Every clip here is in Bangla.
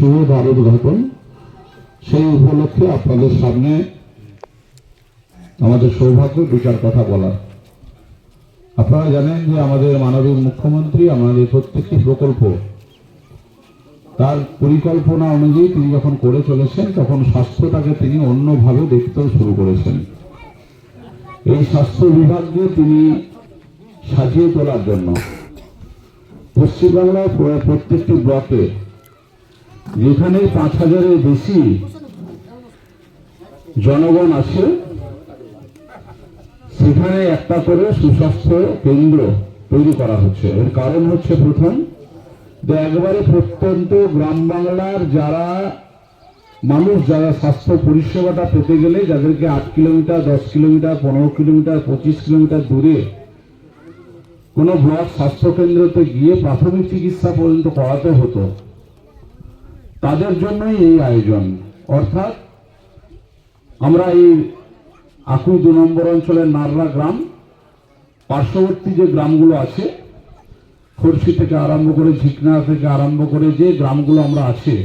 শুভ দ্বার উদ্ঘাটন, সেই উপলক্ষে আপনাদের সামনে আমাদের সৌভাগ্য দু চার কথা বলার। আপনারা জানেন যে আমাদের মাননীয় মুখ্যমন্ত্রী আমাদের প্রত্যেকটি প্রকল্প তার পরিকল্পনা অনুযায়ী তিনি যখন করে চলেছেন, তখন স্বাস্থ্যটাকে তিনি অন্যভাবে দেখতেও শুরু করেছেন। এই স্বাস্থ্য বিভাগকে তিনি সাজিয়ে তোলার জন্য পশ্চিমবাংলার প্রত্যেকটি ব্লকে যেখানে ৫,০০০-এর বেশি জনগণ আছে, সেখানে একটা করে সুস্বাস্থ্য কেন্দ্র তৈরি করা হচ্ছে। এর কারণ হচ্ছে, প্রথম যে একবারে প্রত্যন্ত গ্রাম বাংলার যারা মানুষ, যারা স্বাস্থ্য পরিষেবাটা পেতে গেলে যাদেরকে ৮ কিলোমিটার, ১০ কিলোমিটার, ১৫ কিলোমিটার, ২৫ কিলোমিটার দূরে কোনো ব্লক স্বাস্থ্যকেন্দ্রতে গিয়ে প্রাথমিক চিকিৎসা পর্যন্ত করাতে হতো, তাদের জন্যই এই আয়োজন। অর্থাৎ আমরা এই আকুই ২ নম্বর অঞ্চলের নাররা গ্রাম, পার্শ্ববর্তী যে গ্রামগুলো আছে, খড়শি থেকে আরম্ভ করে, ঝিকনা থেকে আরম্ভ করে যে গ্রামগুলো আমরা আছে,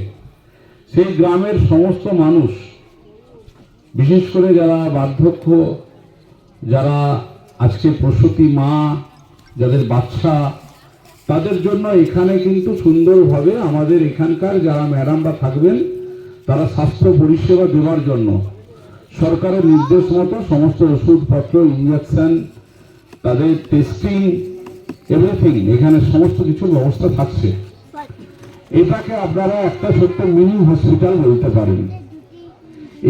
সেই গ্রামের সমস্ত মানুষ, বিশেষ করে যারা বার্ধক্য, যারা আজকে প্রসূতি মা, যাদের বাচ্চা, তাদের জন্য এখানে কিন্তু সুন্দরভাবে আমাদের এখানকার যারা ম্যাডামরা থাকবেন, তারা স্বাস্থ্য পরিষেবা দেওয়ার জন্য সরকারের নির্দেশ মতো সমস্ত ওষুধপত্র, ইঞ্জেকশন, তাদের টেস্টিং, এভরিথিং এখানে সমস্ত কিছুর ব্যবস্থা থাকছে। এটাকে আপনারা একটা ছোট্ট মিনি হসপিটাল বলতে পারেন।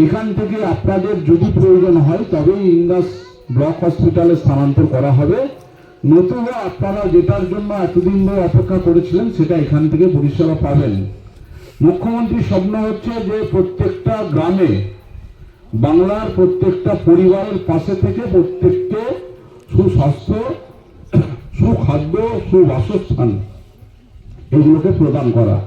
এখান থেকে আপনাদের যদি প্রয়োজন হয় তবেই ইন্দাস ব্লক হসপিটালে স্থানান্তর করা হবে, নতুবা আপনারা যেটার জন্য এতদিন ধরে অপেক্ষা করেছিলেন সেটা এখান থেকে পরিষেবা পাবেন। মুখ্যমন্ত্রীর স্বপ্ন হচ্ছে যে প্রত্যেকটা গ্রামে, বাংলার প্রত্যেকটা পরিবারের পাশে থেকে প্রত্যেককে সুস্বাস্থ্য, সুখাদ্য, সুবাসস্থান এগুলোকে প্রদান করা।